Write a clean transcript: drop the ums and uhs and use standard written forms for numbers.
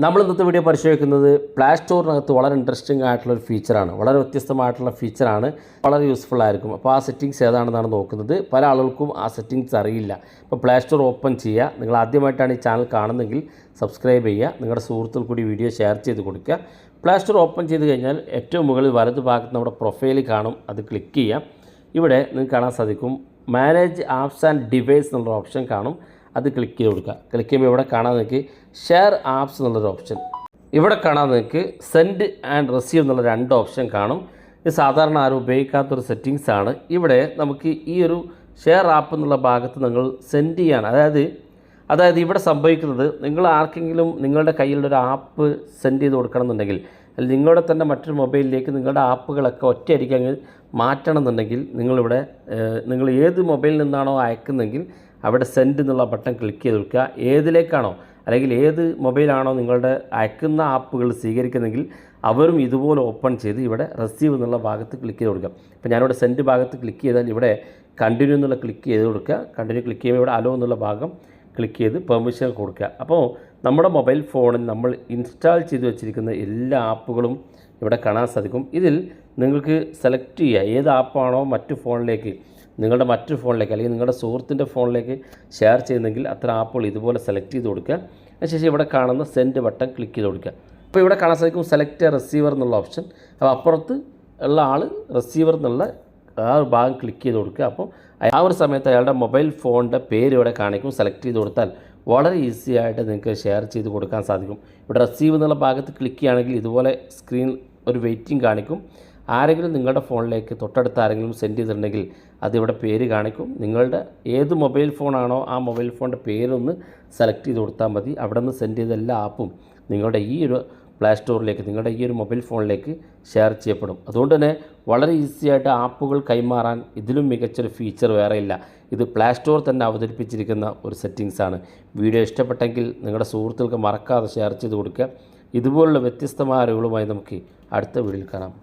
നമ്മൾ ഇന്നത്തെ വീഡിയോ പരിശോധിക്കുന്നത് പ്ലേ സ്റ്റോറിനകത്ത് വളരെ ഇൻട്രസ്റ്റിംഗ് ആയിട്ടുള്ളൊരു ഫീച്ചറാണ്, വളരെ വ്യത്യസ്തമായിട്ടുള്ള ഫീച്ചറാണ്, വളരെ യൂസ്ഫുൾ ആയിരിക്കും. അപ്പോൾ ആ സെറ്റിങ്സ് ഏതാണെന്നാണ് നോക്കുന്നത്. പല ആളുകൾക്കും ആ സെറ്റിങ്സ് അറിയില്ല. ഇപ്പോൾ പ്ലേ സ്റ്റോർ ഓപ്പൺ ചെയ്യുക. നിങ്ങൾ ആദ്യമായിട്ടാണ് ഈ ചാനൽ കാണുന്നതെങ്കിൽ സബ്സ്ക്രൈബ് ചെയ്യുക, നിങ്ങളുടെ സുഹൃത്തുക്കൾ കൂടി വീഡിയോ ഷെയർ ചെയ്ത് കൊടുക്കുക. പ്ലേ സ്റ്റോർ ഓപ്പൺ ചെയ്ത് കഴിഞ്ഞാൽ ഏറ്റവും മുകളിൽ വലത് ഭാഗത്ത് നമ്മുടെ പ്രൊഫൈൽ കാണും, അത് ക്ലിക്ക് ചെയ്യാം. ഇവിടെ നിങ്ങൾക്ക് കാണാൻ സാധിക്കും മാനേജ് ആപ്സ് ആൻഡ് ഡിവൈസ് എന്നുള്ള ഓപ്ഷൻ കാണും, അത് ക്ലിക്ക് ചെയ്ത് കൊടുക്കുക. ക്ലിക്ക് ചെയ്യുമ്പോൾ ഇവിടെ കാണാൻ നിങ്ങൾക്ക് ഷെയർ ആപ്സ് എന്നുള്ളൊരു ഓപ്ഷൻ, ഇവിടെ കാണാൻ നിങ്ങൾക്ക് സെൻഡ് ആൻഡ് റിസീവ് എന്നുള്ള രണ്ട് ഓപ്ഷൻ കാണും. ഇത് സാധാരണ ആരും ഉപയോഗിക്കാത്തൊരു സെറ്റിങ്സ് ആണ്. ഇവിടെ നമുക്ക് ഈ ഒരു ഷെയർ ആപ്പ് എന്നുള്ള ഭാഗത്ത് നിങ്ങൾ സെൻഡ് ചെയ്യാൻ, അതായത് ഇവിടെ സംഭവിക്കുന്നത്, നിങ്ങൾ ആർക്കെങ്കിലും നിങ്ങളുടെ കയ്യിലുള്ള ഒരു ആപ്പ് സെൻഡ് ചെയ്ത് കൊടുക്കണമെന്നുണ്ടെങ്കിൽ, അല്ലെങ്കിൽ നിങ്ങളുടെ തന്നെ മറ്റൊരു മൊബൈലിലേക്ക് നിങ്ങളുടെ ആപ്പുകളൊക്കെ ഒറ്റയടിക്ക് അങ്ങ് മാറ്റണം എന്നുണ്ടെങ്കിൽ നിങ്ങൾ ഏത് മൊബൈലിൽ നിന്നാണോ അയക്കുന്നതെങ്കിൽ അവിടെ സെൻഡ് എന്നുള്ള ബട്ടൺ ക്ലിക്ക് ചെയ്ത് കൊടുക്കുക. ഏതിലേക്കാണോ അല്ലെങ്കിൽ ഏത് മൊബൈലാണോ നിങ്ങളുടെ അയക്കുന്ന ആപ്പുകൾ സ്വീകരിക്കുന്നതെങ്കിൽ അവരും ഇതുപോലെ ഓപ്പൺ ചെയ്ത് ഇവിടെ റിസീവ് എന്നുള്ള ഭാഗത്ത് ക്ലിക്ക് ചെയ്ത് കൊടുക്കുക. ഇപ്പോൾ ഞാനിവിടെ സെൻഡ് ഭാഗത്ത് ക്ലിക്ക് ചെയ്താൽ ഇവിടെ കണ്ടിന്യൂ എന്നുള്ള ക്ലിക്ക് ചെയ്ത് കൊടുക്കുക. കണ്ടിന്യൂ ക്ലിക്ക് ചെയ്യുമ്പോൾ ഇവിടെ അലോ എന്നുള്ള ഭാഗം ക്ലിക്ക് ചെയ്ത് പെർമിഷൻ കൊടുക്കുക. അപ്പോൾ നമ്മുടെ മൊബൈൽ ഫോണിൽ നമ്മൾ ഇൻസ്റ്റാൾ ചെയ്ത് വെച്ചിരിക്കുന്ന എല്ലാ ആപ്പുകളും ഇവിടെ കാണാൻ സാധിക്കും. ഇതിൽ നിങ്ങൾക്ക് സെലക്ട് ചെയ്യുക ഏത് ആപ്പാണോ നിങ്ങളുടെ മറ്റൊരു ഫോണിലേക്ക് അല്ലെങ്കിൽ നിങ്ങളുടെ സുഹൃത്തിൻ്റെ ഫോണിലേക്ക് ഷെയർ ചെയ്യുന്നെങ്കിൽ അത്ര ആപ്പുകൾ ഇതുപോലെ സെലക്ട് ചെയ്ത് കൊടുക്കുക. അതിനുശേഷം ഇവിടെ കാണുന്ന സെൻഡ് ബട്ടൺ ക്ലിക്ക് ചെയ്ത് കൊടുക്കുക. അപ്പോൾ ഇവിടെ കാണാൻ സാധിക്കും സെലക്ട് റിസീവർ എന്നുള്ള ഓപ്ഷൻ. അപ്പോൾ അപ്പുറത്ത് ഉള്ള ആൾ റിസീവർ എന്നുള്ള ആ ഒരു ഭാഗം ക്ലിക്ക് ചെയ്ത് കൊടുക്കുക. അപ്പോൾ ആ ഒരു സമയത്ത് അയാളുടെ മൊബൈൽ ഫോണിൻ്റെ പേര് ഇവിടെ കാണിക്കും. സെലക്ട് ചെയ്ത് കൊടുത്താൽ വളരെ ഈസി ആയിട്ട് നിങ്ങൾക്ക് ഷെയർ ചെയ്ത് കൊടുക്കാൻ സാധിക്കും. ഇവിടെ റിസീവ് എന്നുള്ള ഭാഗത്ത് ക്ലിക്ക് ചെയ്യുകയാണെങ്കിൽ ഇതുപോലെ സ്ക്രീൻ ഒരു വെയിറ്റിംഗ് കാണിക്കും. ആരെങ്കിലും നിങ്ങളുടെ ഫോണിലേക്ക് തൊട്ടടുത്ത് ആരെങ്കിലും സെൻഡ് ചെയ്തിട്ടുണ്ടെങ്കിൽ അതിവിടെ പേര് കാണിക്കും. നിങ്ങളുടെ ഏത് മൊബൈൽ ഫോണാണോ ആ മൊബൈൽ ഫോണിൻ്റെ പേരൊന്ന് സെലക്ട് ചെയ്ത് കൊടുത്താൽ മതി. അവിടെ നിന്ന് സെൻഡ് ചെയ്ത എല്ലാ ആപ്പും നിങ്ങളുടെ ഈ ഒരു പ്ലേ സ്റ്റോറിലേക്ക്, നിങ്ങളുടെ ഈ ഒരു മൊബൈൽ ഫോണിലേക്ക് ഷെയർ ചെയ്യപ്പെടും. അതുകൊണ്ട് തന്നെ വളരെ ഈസിയായിട്ട് ആപ്പുകൾ കൈമാറാൻ ഇതിലും മികച്ചൊരു ഫീച്ചർ വേറെയില്ല. ഇത് പ്ലേ സ്റ്റോർ തന്നെ അവതരിപ്പിച്ചിരിക്കുന്ന ഒരു സെറ്റിങ്സാണ്. വീഡിയോ ഇഷ്ടപ്പെട്ടെങ്കിൽ നിങ്ങളുടെ സുഹൃത്തുക്കൾക്ക് മറക്കാതെ ഷെയർ ചെയ്ത് കൊടുക്കുക. ഇതുപോലുള്ള വ്യത്യസ്തമായ അറിവുകളുമായി നമുക്ക് അടുത്ത വീഡിയോയിൽ കാണാം.